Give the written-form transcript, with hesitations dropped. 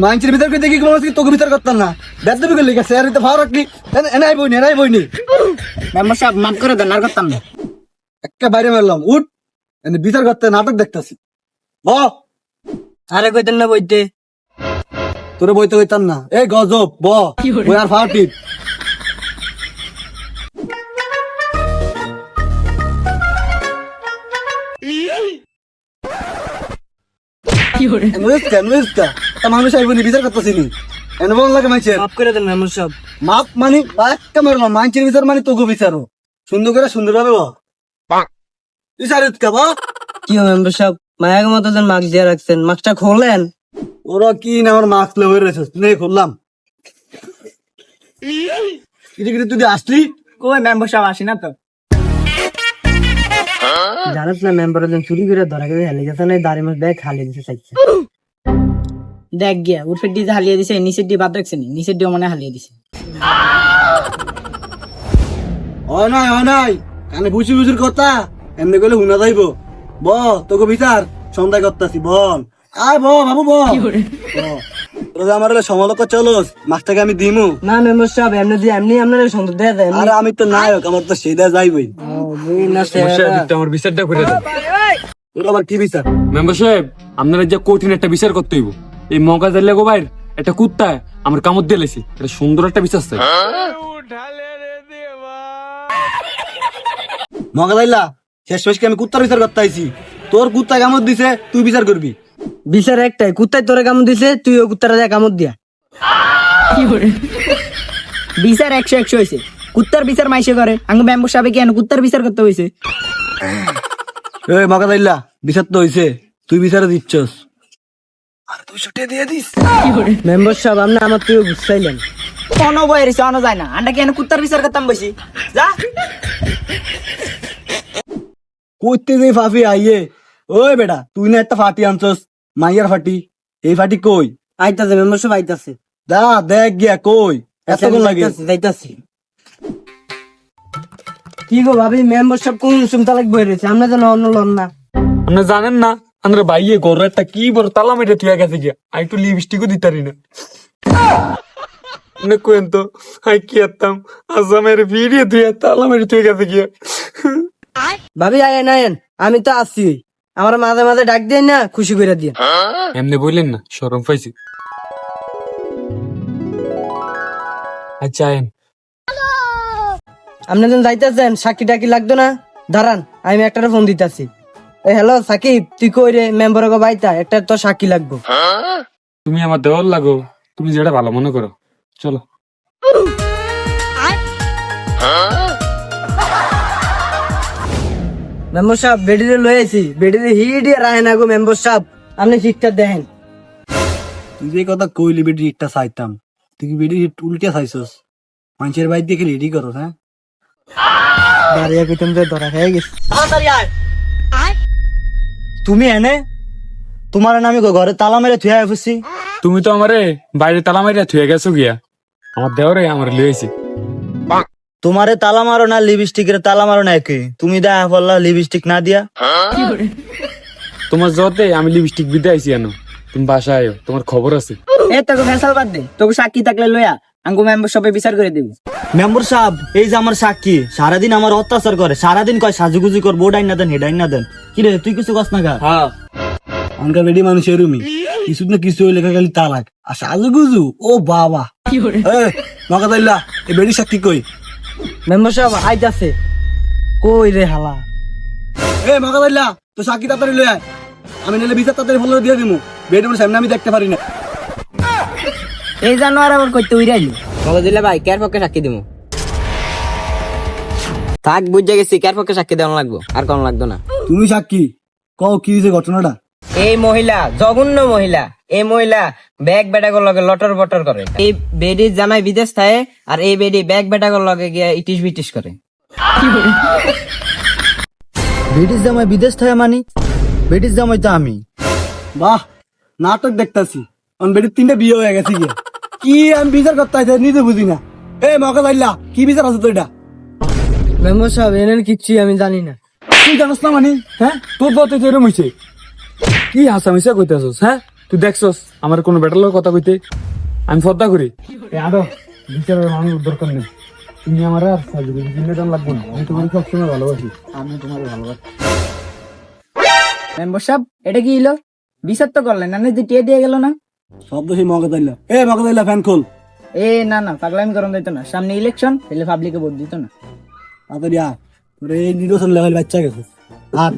মানুষের ভিতর দেখি তোকে ভিতর করতাম না বেদবি করলি গেছে আর ভালো রাখলি এনাই বইনি মেম্বার সাহেব মাফ করে দেন, আর করতাম না। একটা বাইরে মারলাম উঠ বিচার করতে নাটক দেখতেছি আরে কইতেন না বইতে। তোরে বইতে হইতাম না এই গজব বই আর ফাটি মানুষ আইবনি বিচার করতেছি এনে বল লাগে মানুষের মাফ করে দেন মেম্বার সাহেব। মাপ মানে একটা মারলাম মানুষের বিচার মানে তোকে বিচারো সুন্দর করে সুন্দর ভাবে বিচারিত কা কি মেম্বার সাহেব মায়ের মতো যেন মাস্ক দিয়ে রাখছেন, মাস্কটা খোলেন। ওরা কি না আমার মাস্ক লেগে রয়েছে নেই খুললাম তুই আসলি কই মেম্বার সাহেব আসি না তো। জানাস না মেম্বার চুরি করে ধরা গেছে হেলে গেছে না, দাঁড়ি মাছ ব্যাগ হালিয়ে দিতে চাইছে। দেখ গিয়া উঠে দিয়ে হালিয়ে দিছে, নিচের দিয়ে বাদ রাখছে নি, নিচের দিয়ে মনে হালিয়ে দিছে। হয় নাই কানে বুঝি বুঝির কথা এমনি করলে হুনা যাইব তোকে বিচার সন্ধ্যায় করতেছি বল আয় বাবু তোরা আমার সমালোচনা চলো মাছটাকে আমি দিমু না মেম্বার সাহেব এমনি দিয়ে এমনি আপনার সুন্দর দেয়া যায়। আরে আমি তো নায়ক আমার তো সেই দেয়া যাইবই আমার বিচারটা করে দেন। তোর আবার কি বিচার মেম্বার সাহেব আপনারা যে কঠিন একটা বিচার করতে হইব। এই মগা দিলে গো ভাই একটা কুত্তা আমার কামড় দিয়ে লেছি, এটা সুন্দর একটা বিচার চাই। মগা দাইলা শেষ কি আমি কুত্তার বিচার করতে আইছি তোর কুত্তা কামড় দিছে তুই বিচার করবি বিচার একটাই, কুত্তায় তোরে কামড় দিছে, তুই ও কুত্তারা যা কামড় দিয়া। বিচার 100 হয়েছে, কুত্তার বিচার মাইসে করে আঙ্গু মেম্বার সাহেব কেন কুত্তার বিচার করতে হয়েছে। মগা দাইলা বিচার তো হইছে তুই বিচারে দিচ্ছস আর 200 টাকা দিয়ে দিস মেম্বার সাহেব আপনি আমার তুই বুঝাইলেন কোন বই রেছে অন যায় না, আন্ডা কেন কুত্তার বিচার করতাম বসি যা কইতে যে ফাফি আইয়ে ওই বেটা তুই না একটা ফাটি আনছস মাইয়ার ফাটি এই ফাটি কই আইতাছে মেম্বার সাহেব আইতাছে। দা দেখ গিয়া কই এতক্ষণ লাগে যাইতাছি। কি গো ভাবি মেম্বার সাহেব কোন সুমতা লাগবে রেছে আমরা যেন অন্য লন না। আপনারা জানেন না আমরা বাইয়ে গরু একটা কি বড় তালা মেরে তুই গেছে গিয়া আর একটু লিপস্টিকও দিতারি না কোয়েন তো আই কি আতাম আসামের ভিড়িয়ে তুই তালা মেরে তুই গেছে গিয়া। ভাবি আয়েন আয়েন আমি তো আসছি, আমার মাঝে মাঝে ডাক দেন না খুশি করে দিয়ে। এমনি বললেন না শরম পাইছি। আচ্ছা আয়েন আপনি যখন যাইতেছেন সাক্ষী টাকি লাগতো না, দাঁড়ান আমি একটা ফোন দিতেছি। হ্যালো সাকিব তুই কই রে মেম্বার গো বাইতা একটা তো সাক্ষী লাগবো। তুমি আমার দেওয়ার লাগো, তুমি যেটা ভালো মনে করো চলো। মেম্বার সাহেব বেডিরে লয়েছি, বেডিরে হিডিয়ে রায় না গো মেম্বার সাহেব আপনি ঠিকটা দেখেন। তুই যে কথা কইলি বেটি ইটটা চাইতাম তুই কি বেটি উল্টে চাইছস মানুষের বাইর দেখে রেডি করো হ্যাঁ দাঁড়িয়ে কইতাম যে ধরা খেয়ে গেছি। তুমি এনে তোমার আমি ঘরে তালা মেরে থুয়া ফুসছি তুমি তো আমারে বাইরে তালা মারিয়া থুয়ে গেছো গিয়া, আমার দেওয়ারে আমার লিয়েছি। তোমারে তালা মারো না লিপস্টিকের তালা মারো না একে তুমি দেখা পড়লা লিপস্টিক না দিয়া তোমার জতে আমি লিপস্টিক বিদে আইছি আনো, তুমি বাসায় আয়ো তোমার খবর আছে। এ তোকে ফেসাল বাদ দে, তোকে সাক্ষী থাকলে লয়া আঙ্গু মেম্বার সবে বিচার করে দেব। মেম্বার সাহেব এই যে আমার সাক্ষী সারাদিন আমার অত্যাচার করে সারাদিন কয় সাজুগুজু কর বোর্ডাই না দেন হেডাই না দেন কি রে তুই কিছু কস না গা হ্যাঁ অনকা বেডি মানুষ এরুমি কিছু না কিছু লেখা খালি তালাক আর সাজুগুজু ও বাবা মগা দাইলা এই বেডি সাক্ষী কই মেম্বার সাহেব আইতাছে কই রে হালা মগা দাইলা তো সাক্ষী তাড়াতাড়ি লই আয় আমি নিলে বিচার তাড়াতাড়ি ফলো দিয়ে দিমু বেডের সামনে আমি দেখতে পারি না এই জানোয়ার আবার কইতে উইরাইলি মগা দিলে ভাই কার পক্ষে সাক্ষী দিমু থাক বুঝে গেছি কার পক্ষে সাক্ষী দেওয়া লাগবো আর কোন লাগতো না। তুমি সাক্ষী কও কি হইছে ঘটনাটা এই মহিলা জঘন্য মহিলা, এই মহিলা ব্যাগ বেটাগর লগে লটর বটর করে, এই বেডি জামাই বিদেশ থাকে আর এই বেডি ব্যাগ বেটাগর লগে গিয়া ইটিস বিটিস করে। ব্রিটিশ জামাই বিদেশ থাকে মানি ব্রিটিশ জামাই তো আমি বাহ নাটক দেখতাছি অন বেডির 3টা বিয়ে হয়ে গেছে কি আমি বিচার করতে আইছি নিজে বুঝি না মগা দাইলা কি বিচার আছে তো এটা মেম্বার সাহেব এনের কিচ্ছু আমি জানি না তুই জানোস না মানে হ্যাঁ তোর বলতে তো এরম হইছে কি হাসামিসা কইতে আসছ? হ্যাঁ, তুই দেখছস আমার কোনো বেটার লোক কথা কইতে? আমি শ্রদ্ধা করি। আরো বিচারের মানুষ দরকার নেই। তুমি আমার আর জিম্মেদার লাগবো না। আমি তোমার সবসময় ভালোবাসি। আমি তোমার ভালোবাসি। মেম্বার সাহেব এটা কি হলো? বিচার তো করলেন না, যে টিয়ে দিয়ে গেল না? সব দোষী মগদাইল্লা। মগদাইল্লা ফ্যান খোল। না না, পাগলামি করন দিত না। সামনে ইলেকশন, তাহলে পাবলিকে ভোট দিত না। তাড়াতাড়ি আয়, তোর এই নির্বাচন লেভেল বাচ্চা গেছে। আর